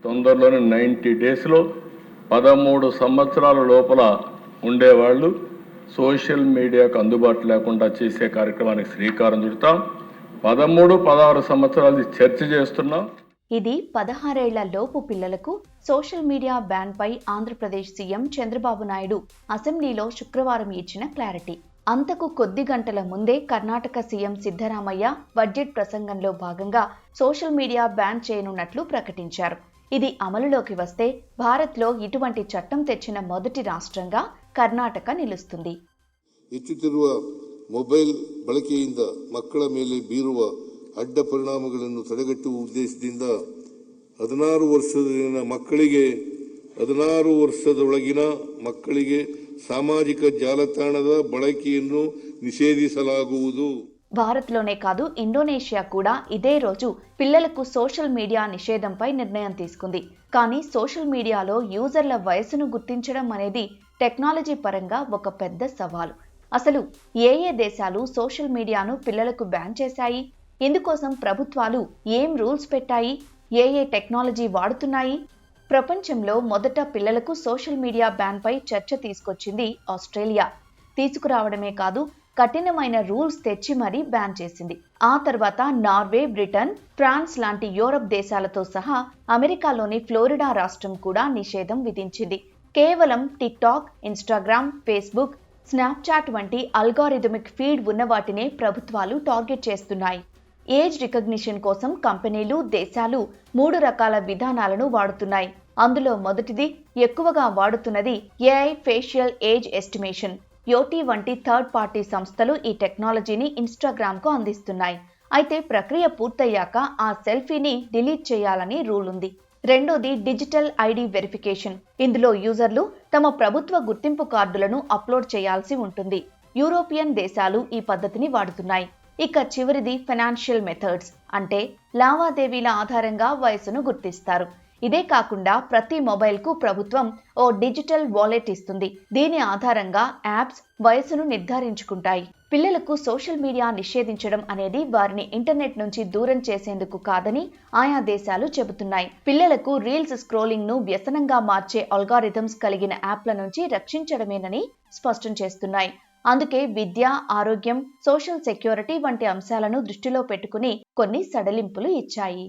తొందరలోనే 90 డేస్లో 13 సంవత్సరాల లోపల ఉండేవాళ్ళు సోషల్ మీడియాకు అందుబాటు లేకుండా చేసే కార్యక్రమానికి శ్రీకారం చుడతాం. 13, 16 సంవత్సరాలు చర్చ చేస్తున్నాం. ఇది 16 ఏళ్ల లోపు పిల్లలకు సోషల్ మీడియా బ్యాన్ పై ఆంధ్రప్రదేశ్ సీఎం చంద్రబాబు నాయుడు అసెంబ్లీలో శుక్రవారం ఇచ్చిన క్లారిటీ. అంతకు కొద్ది గంటల ముందే కర్ణాటక సీఎం సిద్ధరామయ్య బడ్జెట్ ప్రసంగంలో భాగంగా సోషల్ మీడియా బ్యాన్ చేయనున్నట్లు ప్రకటించారు. ఇది అమలులోకి వస్తే భారత్లో ఇటువంటి చట్టం తెచ్చిన మొదటి రాష్ట్రంగా కర్ణాటక నిలుస్తుంది. ಹೆಚ್ಚುತ್ತಿರುವ ಮೊಬೈಲ್ ಬಳಕೆಯಿಂದ ಮಕ್ಕಳ ಮೇಲೆ ಬೀರುವ ಅಡ್ಡ ಪರಿಣಾಮಗಳನ್ನು ತಡೆಗಟ್ಟುವ ಉದ್ದೇಶದಿಂದ 16 ವರ್ಷದೊಳಗಿನ ಮಕ್ಕಳಿಗೆ ಸಾಮಾಜಿಕ ಜಾಲತಾಣದ ಬಳಕೆಯನ್ನು నిషేధిಸಲಾಗುವುದು. భారత్లోనే కాదు, ఇండోనేషియా కూడా ఇదే రోజు పిల్లలకు సోషల్ మీడియా నిషేధంపై నిర్ణయం తీసుకుంది. కానీ సోషల్ మీడియాలో యూజర్ల వయసును గుర్తించడం అనేది టెక్నాలజీ పరంగా ఒక పెద్ద సవాలు. అసలు ఏ దేశాలు సోషల్ మీడియాను పిల్లలకు బ్యాన్ చేశాయి? ఇందుకోసం ప్రభుత్వాలు ఏం రూల్స్ పెట్టాయి? ఏ టెక్నాలజీ వాడుతున్నాయి? ప్రపంచంలో మొదట పిల్లలకు సోషల్ మీడియా బ్యాన్ పై చర్చ తీసుకొచ్చింది ఆస్ట్రేలియా. తీసుకురావడమే కాదు, కఠినమైన రూల్స్ తెచ్చి మరీ బ్యాన్ చేసింది. ఆ తర్వాత నార్వే, బ్రిటన్, ఫ్రాన్స్ లాంటి యూరప్ దేశాలతో సహా అమెరికాలోని ఫ్లోరిడా రాష్ట్రం కూడా నిషేధం విధించింది. కేవలం టిక్టాక్, ఇన్స్టాగ్రామ్, ఫేస్బుక్, స్నాప్చాట్ వంటి అల్గారిథమిక్ ఫీడ్ ఉన్న వాటినే ప్రభుత్వాలు టార్గెట్ చేస్తున్నాయి. ఏజ్ రికగ్నిషన్ కోసం కంపెనీలు, దేశాలు 3 రకాల విధానాలను వాడుతున్నాయి. అందులో మొదటిది, ఎక్కువగా వాడుతున్నది ఏఐ ఫేషియల్ ఏజ్ ఎస్టిమేషన్. యోటీ వంటి థర్డ్ పార్టీ సంస్థలు ఈ టెక్నాలజీని ఇన్స్టాగ్రామ్కు అందిస్తున్నాయి. అయితే ప్రక్రియ పూర్తయ్యాక ఆ సెల్ఫీని డిలీట్ చేయాలని రూల్ ఉంది. రెండోది డిజిటల్ ఐడి వెరిఫికేషన్. ఇందులో యూజర్లు తమ ప్రభుత్వ గుర్తింపు కార్డులను అప్లోడ్ చేయాల్సి ఉంటుంది. యూరోపియన్ దేశాలు ఈ పద్ధతిని వాడుతున్నాయి. ఇక చివరిది ఫైనాన్షియల్ మెథడ్స్, అంటే లావాదేవీల ఆధారంగా వయసును గుర్తిస్తారు. ఇదే కాకుండా ప్రతి మొబైల్కు ప్రభుత్వం ఓ డిజిటల్ వాలెట్ ఇస్తుంది. దీని ఆధారంగా యాప్స్ వయసును నిర్ధారించుకుంటాయి. పిల్లలకు సోషల్ మీడియా నిషేధించడం అనేది వారిని ఇంటర్నెట్ నుంచి దూరం చేసేందుకు కాదని ఆయా దేశాలు చెబుతున్నాయి. పిల్లలకు రీల్స్ స్క్రోలింగ్ ను వ్యసనంగా మార్చే అల్గారిథమ్స్ కలిగిన యాప్ల నుంచి రక్షించడమేనని స్పష్టం చేస్తున్నాయి. అందుకే విద్య, ఆరోగ్యం, సోషల్ సెక్యూరిటీ వంటి అంశాలను దృష్టిలో పెట్టుకుని కొన్ని సడలింపులు ఇచ్చాయి.